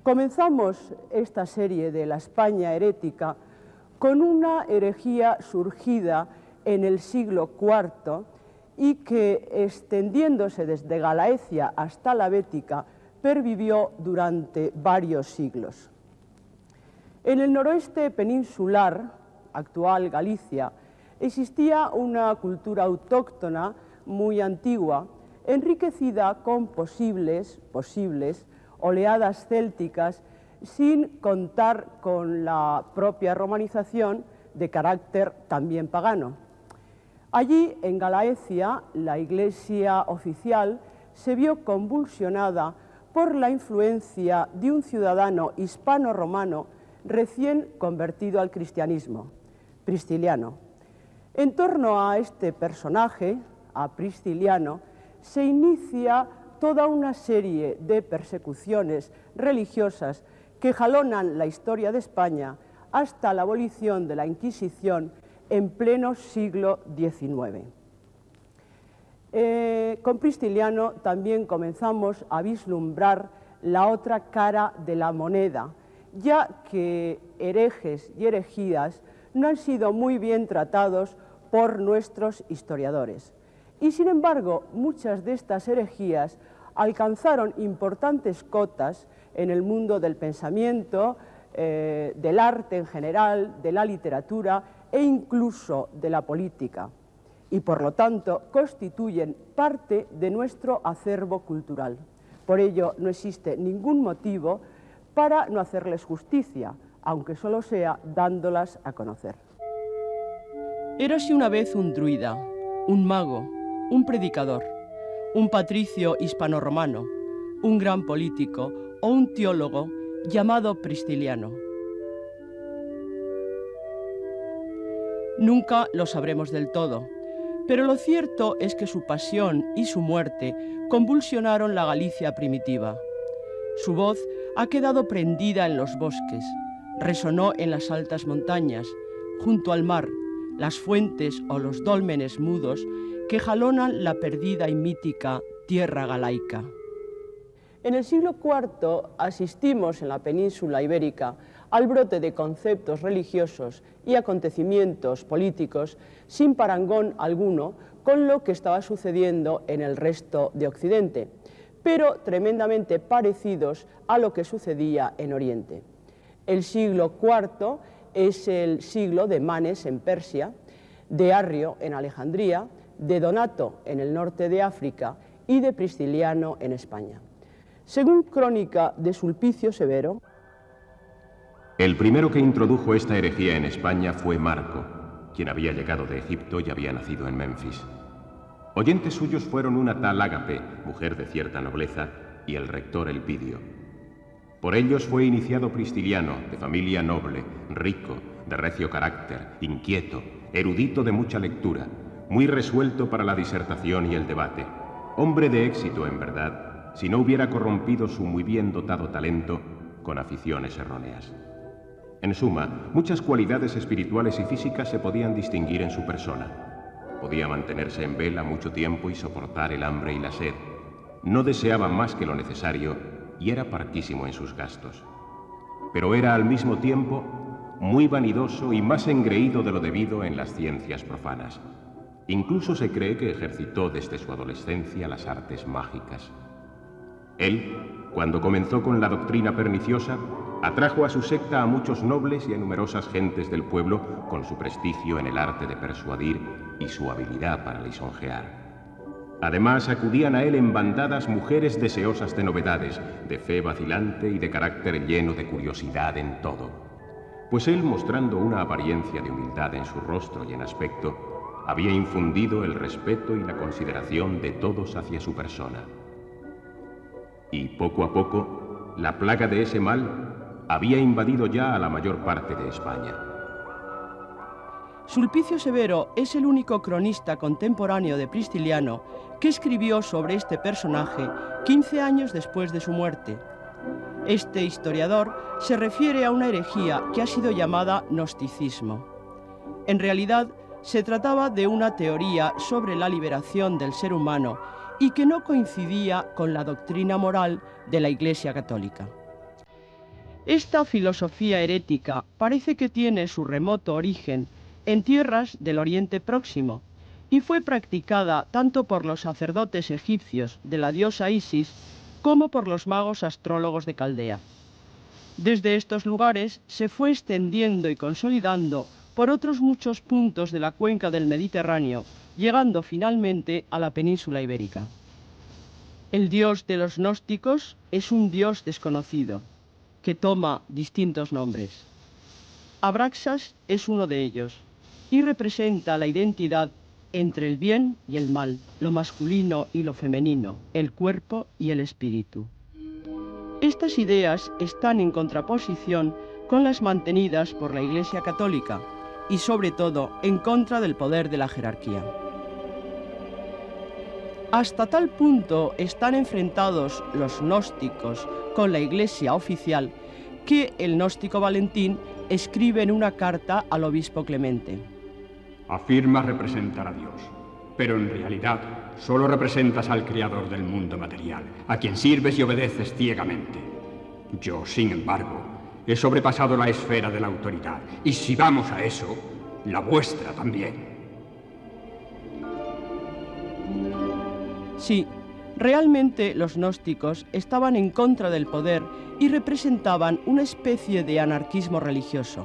Comenzamos esta serie de la España herética con una herejía surgida en el siglo IV y que, extendiéndose desde Galaecia hasta la Bética, pervivió durante varios siglos. En el noroeste peninsular, actual Galicia, existía una cultura autóctona muy antigua, enriquecida con posibles oleadas célticas, sin contar con la propia romanización de carácter también pagano. Allí, en Galaecia, la Iglesia oficial se vio convulsionada por la influencia de un ciudadano hispano-romano recién convertido al cristianismo, Pristiliano. En torno a este personaje, a Pristiliano, se inicia toda una serie de persecuciones religiosas que jalonan la historia de España hasta la abolición de la Inquisición en pleno siglo XIX. Con Pristiliano también comenzamos a vislumbrar la otra cara de la moneda, ya que herejes y herejías no han sido muy bien tratados por nuestros historiadores. Y sin embargo, muchas de estas herejías alcanzaron importantes cotas en el mundo del pensamiento, del arte en general, de la literatura e incluso de la política, y por lo tanto constituyen parte de nuestro acervo cultural. Por ello, no existe ningún motivo para no hacerles justicia, aunque solo sea dándolas a conocer. Érase una vez un druida, un mago, un predicador, un patricio hispano-romano, un gran político o un teólogo llamado Pristiliano. Nunca lo sabremos del todo, pero lo cierto es que su pasión y su muerte convulsionaron la Galicia primitiva. Su voz ha quedado prendida en los bosques, resonó en las altas montañas, junto al mar, las fuentes o los dólmenes mudos que jalonan la perdida y mítica tierra galaica. En el siglo IV asistimos en la península ibérica al brote de conceptos religiosos y acontecimientos políticos sin parangón alguno con lo que estaba sucediendo en el resto de Occidente, pero tremendamente parecidos a lo que sucedía en Oriente. El siglo IV es el siglo de Manes en Persia, de Arrio en Alejandría, de Donato en el norte de África y de Pristiliano en España. Según crónica de Sulpicio Severo, el primero que introdujo esta herejía en España fue Marco, quien había llegado de Egipto y había nacido en Menfis. Oyentes suyos fueron una tal Ágape, mujer de cierta nobleza, y el rector Elpidio. Por ellos fue iniciado Pristiliano, de familia noble, rico, de recio carácter, inquieto, erudito de mucha lectura, muy resuelto para la disertación y el debate, hombre de éxito en verdad, si no hubiera corrompido su muy bien dotado talento con aficiones erróneas. En suma, muchas cualidades espirituales y físicas se podían distinguir en su persona. Podía mantenerse en vela mucho tiempo y soportar el hambre y la sed. No deseaba más que lo necesario y era parquísimo en sus gastos. Pero era al mismo tiempo muy vanidoso y más engreído de lo debido en las ciencias profanas. Incluso se cree que ejercitó desde su adolescencia las artes mágicas. Él, cuando comenzó con la doctrina perniciosa, atrajo a su secta a muchos nobles y a numerosas gentes del pueblo con su prestigio en el arte de persuadir y su habilidad para lisonjear. Además, acudían a él en bandadas mujeres deseosas de novedades, de fe vacilante y de carácter lleno de curiosidad en todo. Pues él, mostrando una apariencia de humildad en su rostro y en aspecto, había infundido el respeto y la consideración de todos hacia su persona. Y poco a poco, la plaga de ese mal había invadido ya a la mayor parte de España. Sulpicio Severo es el único cronista contemporáneo de Pristiliano que escribió sobre este personaje 15 años después de su muerte. Este historiador se refiere a una herejía que ha sido llamada gnosticismo. En realidad, se trataba de una teoría sobre la liberación del ser humano y que no coincidía con la doctrina moral de la Iglesia Católica. Esta filosofía herética parece que tiene su remoto origen en tierras del Oriente Próximo y fue practicada tanto por los sacerdotes egipcios de la diosa Isis como por los magos astrólogos de Caldea. Desde estos lugares se fue extendiendo y consolidando por otros muchos puntos de la cuenca del Mediterráneo, llegando finalmente a la península ibérica. El dios de los gnósticos es un dios desconocido, que toma distintos nombres. Abraxas es uno de ellos, y representa la identidad entre el bien y el mal, lo masculino y lo femenino, el cuerpo y el espíritu. Estas ideas están en contraposición con las mantenidas por la Iglesia Católica y sobre todo en contra del poder de la jerarquía. Hasta tal punto están enfrentados los gnósticos con la Iglesia oficial que el gnóstico Valentín escribe en una carta al obispo Clemente: afirmas representar a Dios, pero en realidad solo representas al creador del mundo material, a quien sirves y obedeces ciegamente. Yo, sin embargo, he sobrepasado la esfera de la autoridad, y si vamos a eso, la vuestra también. Sí, realmente los gnósticos estaban en contra del poder y representaban una especie de anarquismo religioso.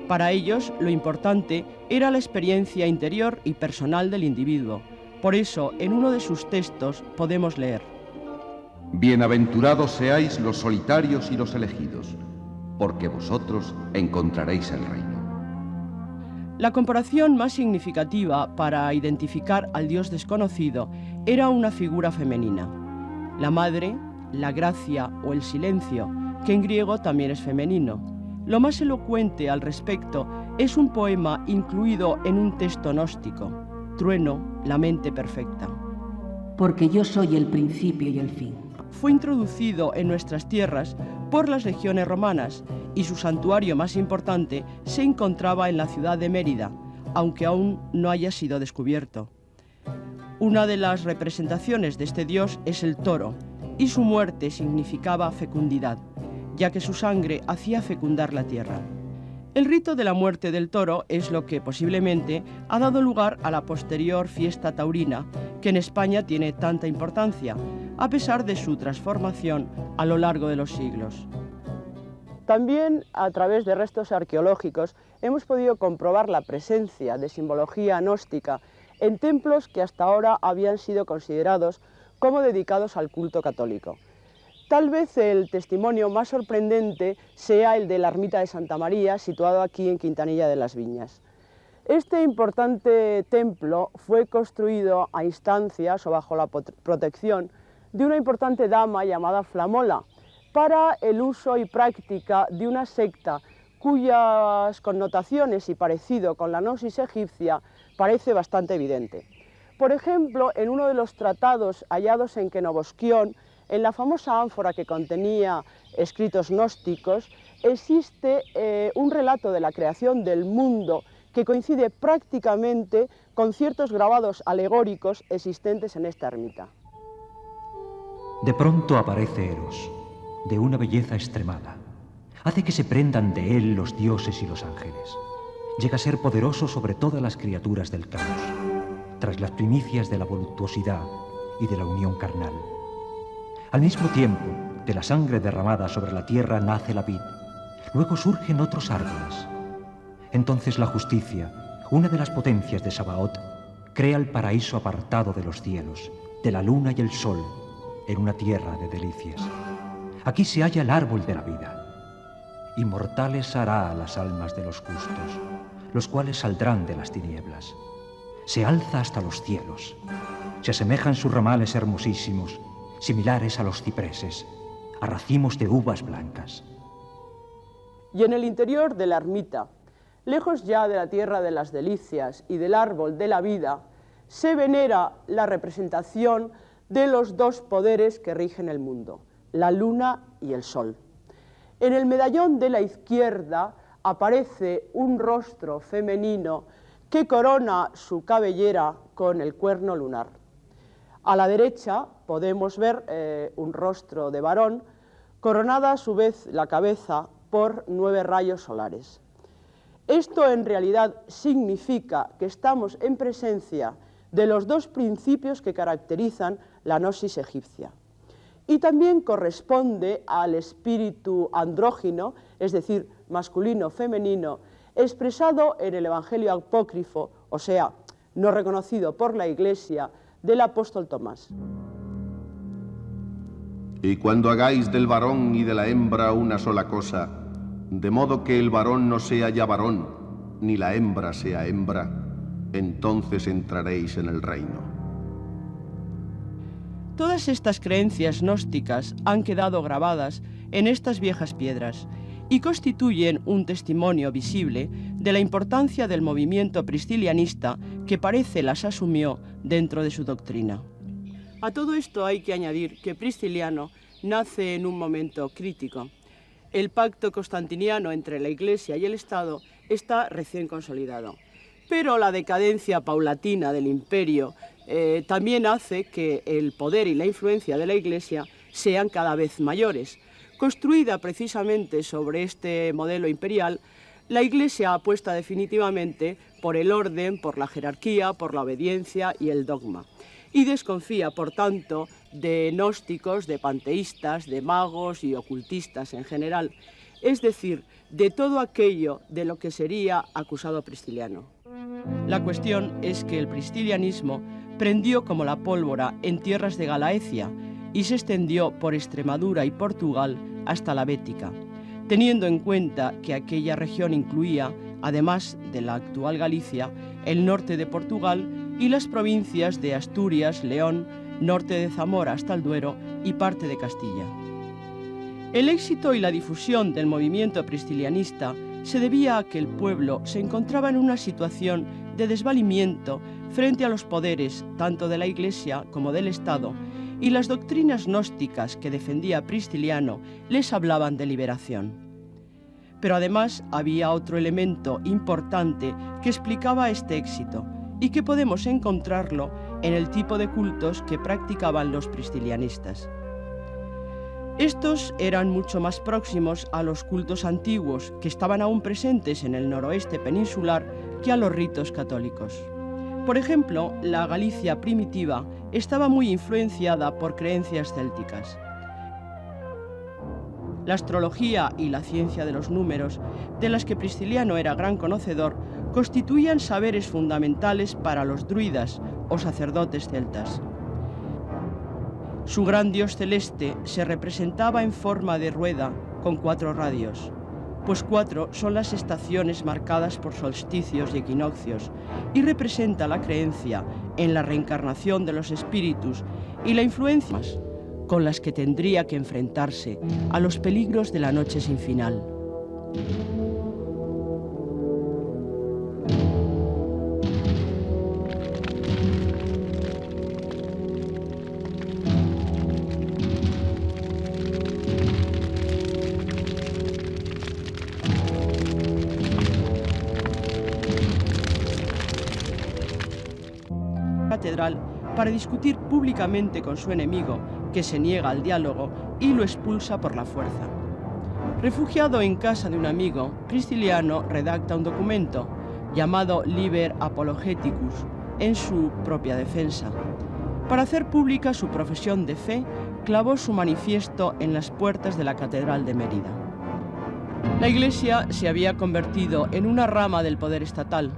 Para ellos, lo importante era la experiencia interior y personal del individuo. Por eso, en uno de sus textos podemos leer: bienaventurados seáis los solitarios y los elegidos, porque vosotros encontraréis el reino. La comparación más significativa para identificar al Dios desconocido era una figura femenina: la madre, la gracia o el silencio, que en griego también es femenino. Lo más elocuente al respecto es un poema incluido en un texto gnóstico, Trueno, la mente perfecta. Porque yo soy el principio y el fin. Fue introducido en nuestras tierras por las legiones romanas y su santuario más importante se encontraba en la ciudad de Mérida, aunque aún no haya sido descubierto. Una de las representaciones de este dios es el toro, y su muerte significaba fecundidad, ya que su sangre hacía fecundar la tierra. El rito de la muerte del toro es lo que posiblemente ha dado lugar a la posterior fiesta taurina, que en España tiene tanta importancia, a pesar de su transformación a lo largo de los siglos. También, a través de restos arqueológicos, hemos podido comprobar la presencia de simbología gnóstica en templos que hasta ahora habían sido considerados como dedicados al culto católico. Tal vez el testimonio más sorprendente sea el de la ermita de Santa María, situado aquí en Quintanilla de las Viñas. Este importante templo fue construido a instancias o bajo la protección de una importante dama llamada Flamola, para el uso y práctica de una secta cuyas connotaciones y parecido con la gnosis egipcia parece bastante evidente. Por ejemplo, en uno de los tratados hallados en Kenobosquión, en la famosa ánfora que contenía escritos gnósticos, existe un relato de la creación del mundo que coincide prácticamente con ciertos grabados alegóricos existentes en esta ermita. De pronto aparece Eros, de una belleza extremada. Hace que se prendan de él los dioses y los ángeles. Llega a ser poderoso sobre todas las criaturas del caos, tras las primicias de la voluptuosidad y de la unión carnal. Al mismo tiempo, de la sangre derramada sobre la tierra nace la vid. Luego surgen otros árboles. Entonces la justicia, una de las potencias de Sabaoth, crea el paraíso apartado de los cielos, de la luna y el sol, en una tierra de delicias. Aquí se halla el árbol de la vida. Inmortales hará a las almas de los justos, los cuales saldrán de las tinieblas. Se alza hasta los cielos. Se asemejan sus ramales hermosísimos, similares a los cipreses, a racimos de uvas blancas. Y en el interior de la ermita, lejos ya de la tierra de las delicias y del árbol de la vida, se venera la representación de los dos poderes que rigen el mundo, la luna y el sol. En el medallón de la izquierda aparece un rostro femenino que corona su cabellera con el cuerno lunar. A la derecha podemos ver un rostro de varón coronada a su vez la cabeza por 9 rayos solares. Esto en realidad significa que estamos en presencia de los 2 principios que caracterizan la gnosis egipcia. Y también corresponde al espíritu andrógino, es decir, masculino-femenino, expresado en el Evangelio apócrifo, o sea, no reconocido por la Iglesia, del apóstol Tomás. Y cuando hagáis del varón y de la hembra una sola cosa, de modo que el varón no sea ya varón, ni la hembra sea hembra, entonces entraréis en el reino. Todas estas creencias gnósticas han quedado grabadas en estas viejas piedras y constituyen un testimonio visible de la importancia del movimiento priscilianista que parece las asumió dentro de su doctrina. A todo esto hay que añadir que Prisciliano nace en un momento crítico. El pacto constantiniano entre la Iglesia y el Estado está recién consolidado, pero la decadencia paulatina del imperio también hace que el poder y la influencia de la Iglesia sean cada vez mayores. Construida precisamente sobre este modelo imperial, la Iglesia apuesta definitivamente por el orden, por la jerarquía, por la obediencia y el dogma. Y desconfía, por tanto, de gnósticos, de panteístas, de magos y ocultistas en general, es decir, de todo aquello de lo que sería acusado Prisciliano. La cuestión es que el priscilianismo prendió como la pólvora en tierras de Galaecia y se extendió por Extremadura y Portugal hasta la Bética, teniendo en cuenta que aquella región incluía, además de la actual Galicia, el norte de Portugal y las provincias de Asturias, León, norte de Zamora hasta el Duero y parte de Castilla. El éxito y la difusión del movimiento priscilianista se debía a que el pueblo se encontraba en una situación de desvalimiento frente a los poderes tanto de la Iglesia como del Estado, y las doctrinas gnósticas que defendía Prisciliano les hablaban de liberación. Pero además había otro elemento importante que explicaba este éxito y que podemos encontrarlo en el tipo de cultos que practicaban los priscilianistas. Estos eran mucho más próximos a los cultos antiguos que estaban aún presentes en el noroeste peninsular que a los ritos católicos. Por ejemplo, la Galicia primitiva estaba muy influenciada por creencias célticas. La astrología y la ciencia de los números, de las que Prisciliano era gran conocedor, constituían saberes fundamentales para los druidas o sacerdotes celtas. Su gran dios celeste se representaba en forma de rueda con 4 radios, pues 4 son las estaciones marcadas por solsticios y equinoccios, y representa la creencia en la reencarnación de los espíritus y la influencia con las que tendría que enfrentarse a los peligros de la noche sin final. Catedral para discutir públicamente con su enemigo, que se niega al diálogo y lo expulsa por la fuerza. Refugiado en casa de un amigo, Prisciliano redacta un documento llamado Liber Apologeticus en su propia defensa. Para hacer pública su profesión de fe, clavó su manifiesto en las puertas de la Catedral de Mérida. La Iglesia se había convertido en una rama del poder estatal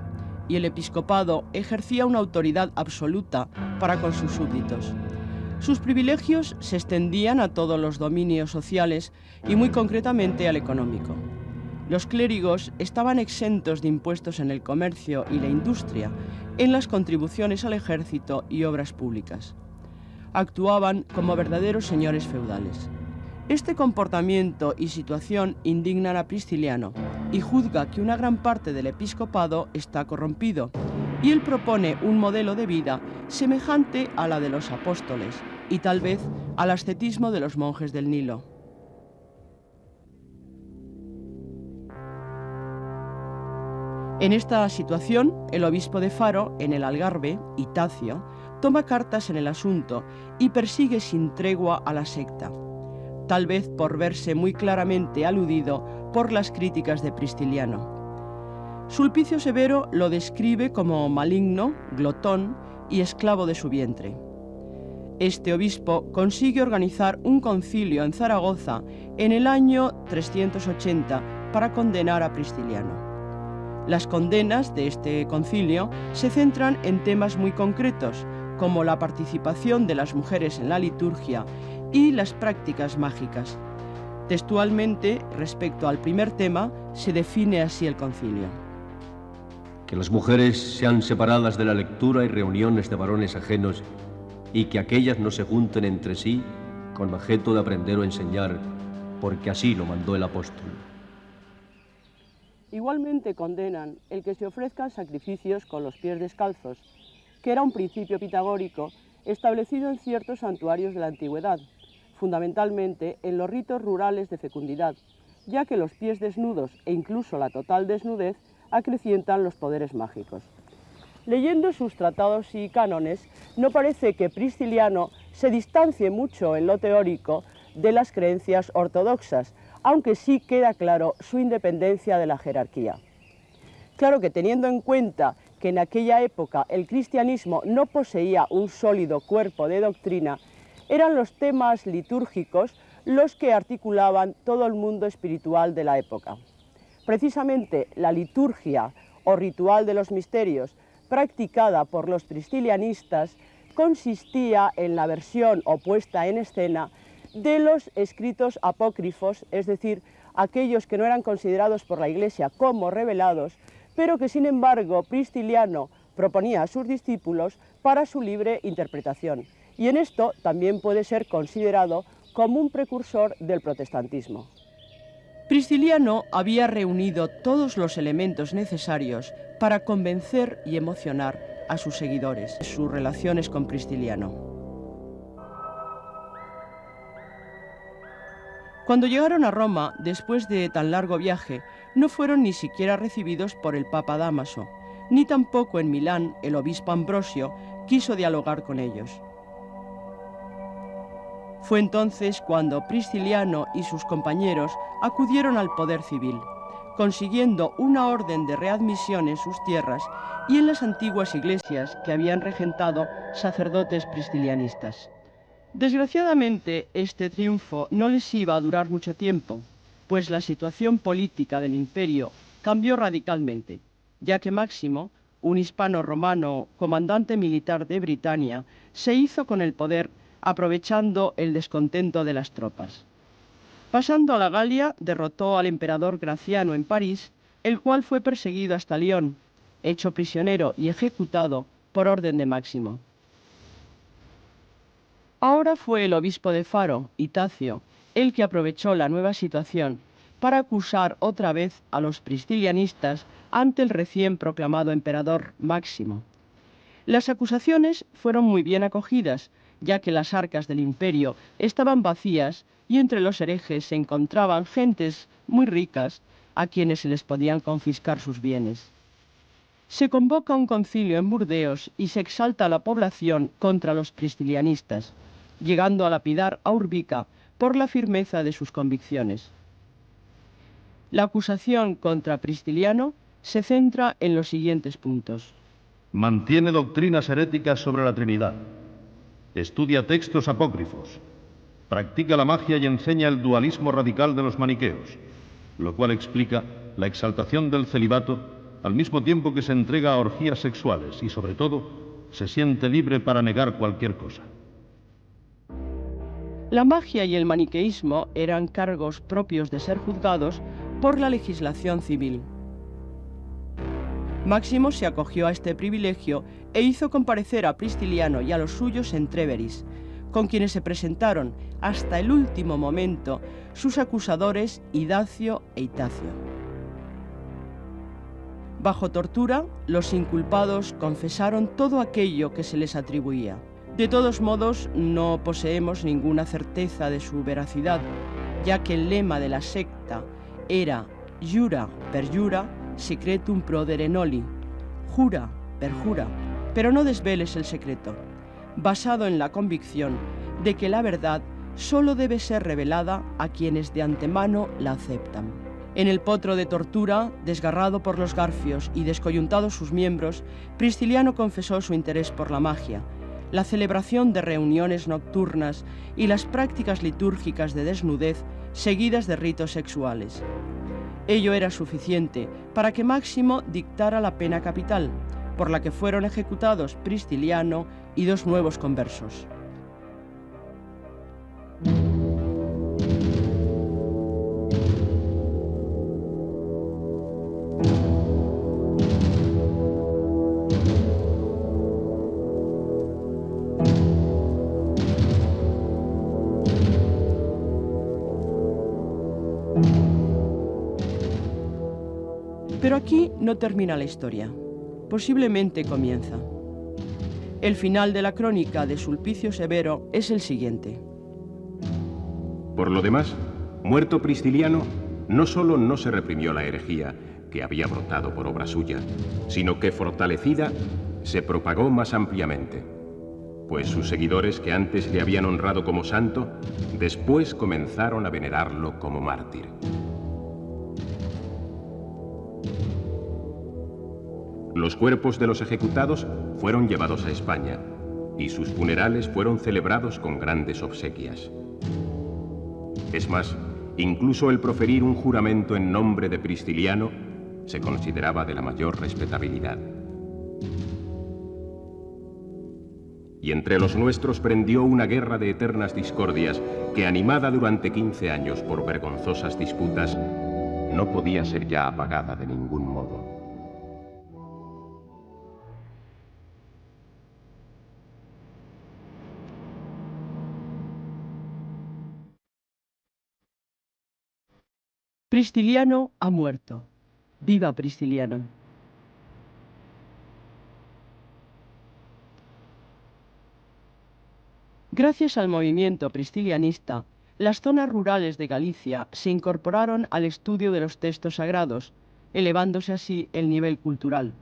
y el episcopado ejercía una autoridad absoluta para con sus súbditos. Sus privilegios se extendían a todos los dominios sociales y muy concretamente al económico. Los clérigos estaban exentos de impuestos en el comercio y la industria, en las contribuciones al ejército y obras públicas. Actuaban como verdaderos señores feudales. Este comportamiento y situación indignan a Prisciliano y juzga que una gran parte del episcopado está corrompido, y él propone un modelo de vida semejante a la de los apóstoles y tal vez al ascetismo de los monjes del Nilo. En esta situación, el obispo de Faro, en el Algarve, Itacio, toma cartas en el asunto y persigue sin tregua a la secta. tal vez por verse muy claramente aludido por las críticas de Pristiliano. Sulpicio Severo lo describe como maligno, glotón y esclavo de su vientre. Este obispo consigue organizar un concilio en Zaragoza en el año 380 para condenar a Pristiliano. Las condenas de este concilio se centran en temas muy concretos, como la participación de las mujeres en la liturgia y las prácticas mágicas. Textualmente, respecto al primer tema, se define así el concilio. Que las mujeres sean separadas de la lectura y reuniones de varones ajenos, y que aquellas no se junten entre sí con objeto de aprender o enseñar, porque así lo mandó el apóstol. Igualmente condenan el que se ofrezcan sacrificios con los pies descalzos, que era un principio pitagórico establecido en ciertos santuarios de la antigüedad, fundamentalmente en los ritos rurales de fecundidad, ya que los pies desnudos e incluso la total desnudez acrecientan los poderes mágicos. Leyendo sus tratados y cánones, no parece que Pristiliano se distancie mucho en lo teórico de las creencias ortodoxas, aunque sí queda claro su independencia de la jerarquía. Claro que teniendo en cuenta que en aquella época el cristianismo no poseía un sólido cuerpo de doctrina, eran los temas litúrgicos los que articulaban todo el mundo espiritual de la época. Precisamente la liturgia o ritual de los misterios practicada por los pristilianistas consistía en la versión o puesta en escena de los escritos apócrifos, es decir, aquellos que no eran considerados por la Iglesia como revelados, pero que sin embargo Pristiliano proponía a sus discípulos para su libre interpretación. Y en esto también puede ser considerado como un precursor del protestantismo. Pristiliano había reunido todos los elementos necesarios para convencer y emocionar a sus seguidores en sus relaciones con Pristiliano. Cuando llegaron a Roma, después de tan largo viaje, no fueron ni siquiera recibidos por el Papa Dámaso, ni tampoco en Milán el obispo Ambrosio quiso dialogar con ellos. Fue entonces cuando Pristiliano y sus compañeros acudieron al poder civil, consiguiendo una orden de readmisión en sus tierras y en las antiguas iglesias que habían regentado sacerdotes pristilianistas. Desgraciadamente, este triunfo no les iba a durar mucho tiempo, pues la situación política del imperio cambió radicalmente, ya que Máximo, un hispano-romano comandante militar de Britania, se hizo con el poder aprovechando el descontento de las tropas. Pasando a la Galia, derrotó al emperador Graciano en París, el cual fue perseguido hasta Lyon, hecho prisionero y ejecutado por orden de Máximo. Ahora fue el obispo de Faro, Itacio, el que aprovechó la nueva situación para acusar otra vez a los pristilianistas ante el recién proclamado emperador Máximo. Las acusaciones fueron muy bien acogidas, ya que las arcas del imperio estaban vacías y entre los herejes se encontraban gentes muy ricas a quienes se les podían confiscar sus bienes. Se convoca un concilio en Burdeos y se exalta a la población contra los pristilianistas, llegando a lapidar a Urbica por la firmeza de sus convicciones. La acusación contra Pristiliano se centra en los siguientes puntos. Mantiene doctrinas heréticas sobre la Trinidad. Estudia textos apócrifos. Practica la magia y enseña el dualismo radical de los maniqueos, lo cual explica la exaltación del celibato al mismo tiempo que se entrega a orgías sexuales y, sobre todo, se siente libre para negar cualquier cosa. La magia y el maniqueísmo eran cargos propios de ser juzgados por la legislación civil. Máximo se acogió a este privilegio e hizo comparecer a Pristiliano y a los suyos en Tréveris, con quienes se presentaron hasta el último momento sus acusadores Idacio e Itacio. Bajo tortura, los inculpados confesaron todo aquello que se les atribuía. De todos modos, no poseemos ninguna certeza de su veracidad, ya que el lema de la secta era Jura per jura, secretum prodere noli, jura, perjura, pero no desveles el secreto, basado en la convicción de que la verdad solo debe ser revelada a quienes de antemano la aceptan. En el potro de tortura, desgarrado por los garfios y descoyuntados sus miembros, Prisciliano confesó su interés por la magia, la celebración de reuniones nocturnas y las prácticas litúrgicas de desnudez seguidas de ritos sexuales. Ello era suficiente para que Máximo dictara la pena capital, por la que fueron ejecutados Prisciliano y 2 nuevos conversos. Pero aquí no termina la historia, posiblemente comienza. El final de la crónica de Sulpicio Severo es el siguiente. Por lo demás, muerto Prisciliano, no solo no se reprimió la herejía que había brotado por obra suya, sino que fortalecida se propagó más ampliamente, pues sus seguidores que antes le habían honrado como santo, después comenzaron a venerarlo como mártir. Los cuerpos de los ejecutados fueron llevados a España y sus funerales fueron celebrados con grandes obsequias. Es más, incluso el proferir un juramento en nombre de Prisciliano se consideraba de la mayor respetabilidad. Y entre los nuestros prendió una guerra de eternas discordias que, animada durante 15 años por vergonzosas disputas, no podía ser ya apagada de ningún modo. Prisciliano ha muerto. ¡Viva Prisciliano! Gracias al movimiento priscilianista, las zonas rurales de Galicia se incorporaron al estudio de los textos sagrados, elevándose así el nivel cultural.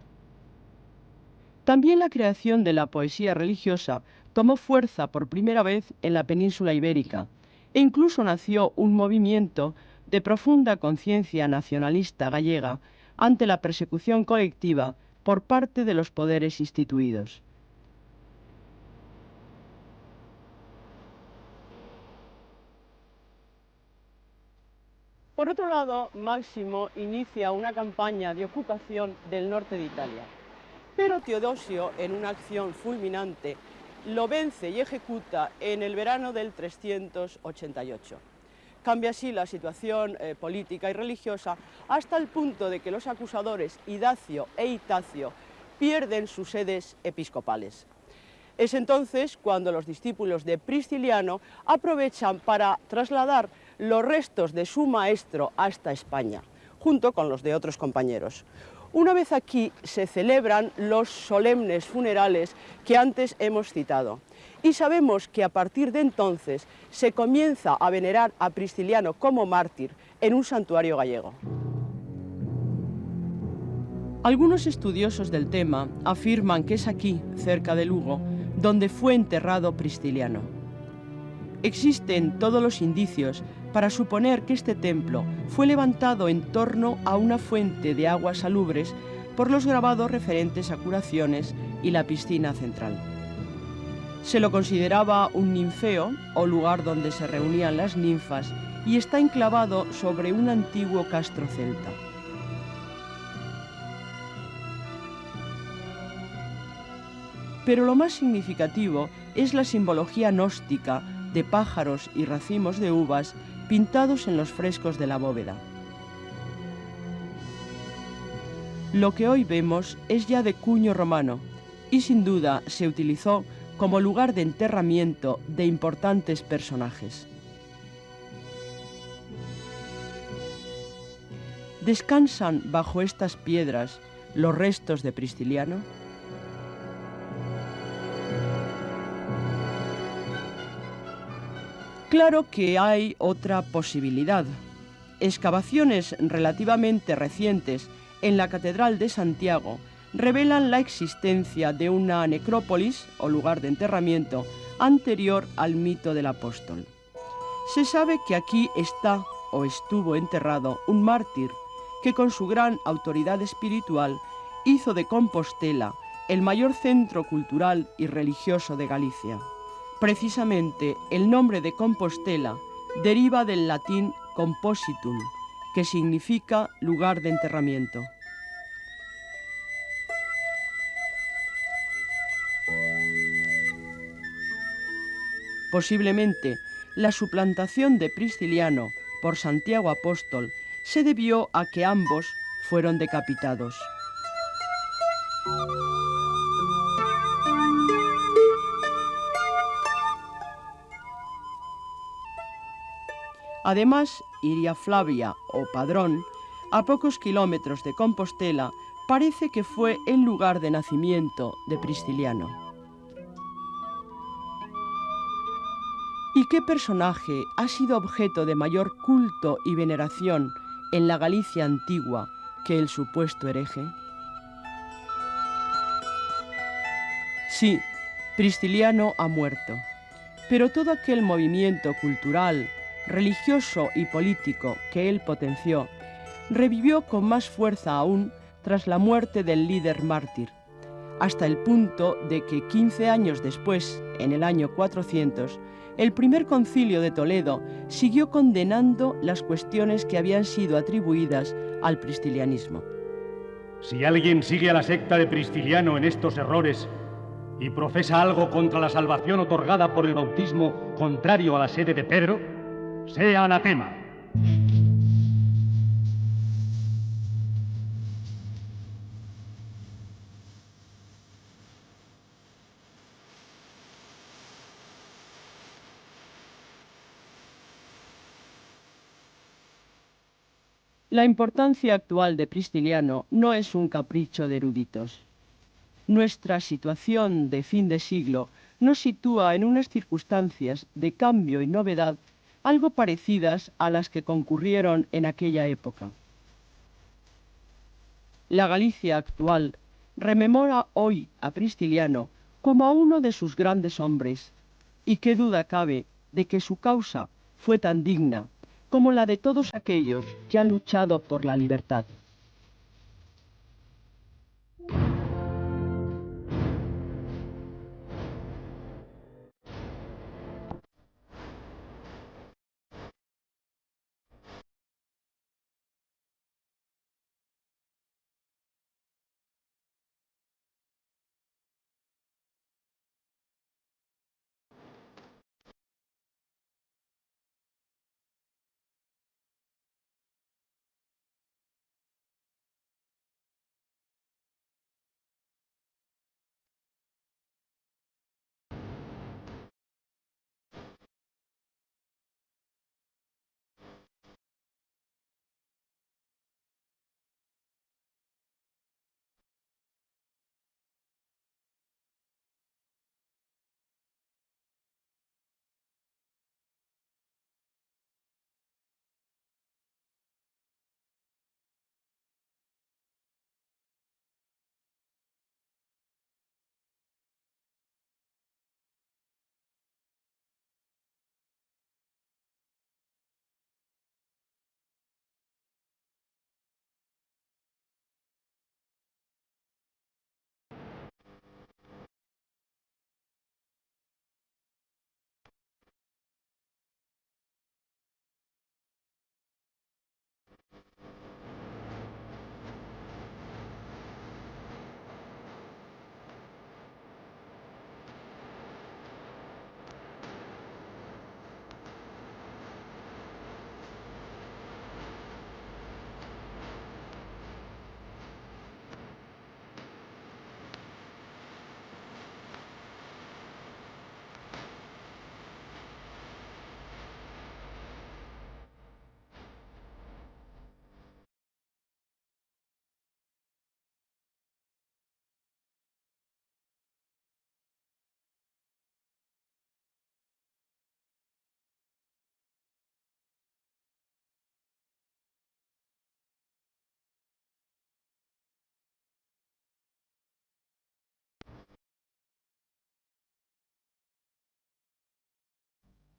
También la creación de la poesía religiosa tomó fuerza por primera vez en la península ibérica, e incluso nació un movimiento de profunda conciencia nacionalista gallega ante la persecución colectiva por parte de los poderes instituidos. Por otro lado, Máximo inicia una campaña de ocupación del norte de Italia, pero Teodosio, en una acción fulminante, lo vence y ejecuta en el verano del 388. Cambia así la situación política y religiosa hasta el punto de que los acusadores Idacio e Itacio pierden sus sedes episcopales. Es entonces cuando los discípulos de Prisciliano aprovechan para trasladar los restos de su maestro hasta España, junto con los de otros compañeros. Una vez aquí se celebran los solemnes funerales que antes hemos citado, y sabemos que a partir de entonces se comienza a venerar a Prisciliano como mártir en un santuario gallego. Algunos estudiosos del tema afirman que es aquí, cerca de Lugo, donde fue enterrado Prisciliano. Existen todos los indicios para suponer que este templo fue levantado en torno a una fuente de aguas salubres por los grabados referentes a curaciones y la piscina central. Se lo consideraba un ninfeo, o lugar donde se reunían las ninfas, y está enclavado sobre un antiguo castro celta. Pero lo más significativo es la simbología gnóstica de pájaros y racimos de uvas pintados en los frescos de la bóveda. Lo que hoy vemos es ya de cuño romano y sin duda se utilizó como lugar de enterramiento de importantes personajes. ¿Descansan bajo estas piedras los restos de Prisciliano? Claro que hay otra posibilidad. Excavaciones relativamente recientes en la Catedral de Santiago revelan la existencia de una necrópolis, o lugar de enterramiento, anterior al mito del apóstol. Se sabe que aquí está o estuvo enterrado un mártir que con su gran autoridad espiritual hizo de Compostela el mayor centro cultural y religioso de Galicia. Precisamente el nombre de Compostela deriva del latín compositum, que significa lugar de enterramiento. Posiblemente la suplantación de Prisciliano por Santiago Apóstol se debió a que ambos fueron decapitados. Además, Iria Flavia o Padrón, a pocos kilómetros de Compostela, parece que fue el lugar de nacimiento de Prisciliano. ¿Y qué personaje ha sido objeto de mayor culto y veneración en la Galicia antigua que el supuesto hereje? Sí, Prisciliano ha muerto, pero todo aquel movimiento cultural, religioso y político que él potenció, revivió con más fuerza aún tras la muerte del líder mártir, hasta el punto de que 15 años después, en el año 400, el primer concilio de Toledo siguió condenando las cuestiones que habían sido atribuidas al priscilianismo. Si alguien sigue a la secta de Prisciliano en estos errores y profesa algo contra la salvación otorgada por el bautismo contrario a la sede de Pedro, sea anatema. La importancia actual de Prisciliano no es un capricho de eruditos. Nuestra situación de fin de siglo nos sitúa en unas circunstancias de cambio y novedad algo parecidas a las que concurrieron en aquella época. La Galicia actual rememora hoy a Prisciliano como a uno de sus grandes hombres, y qué duda cabe de que su causa fue tan digna como la de todos aquellos que han luchado por la libertad.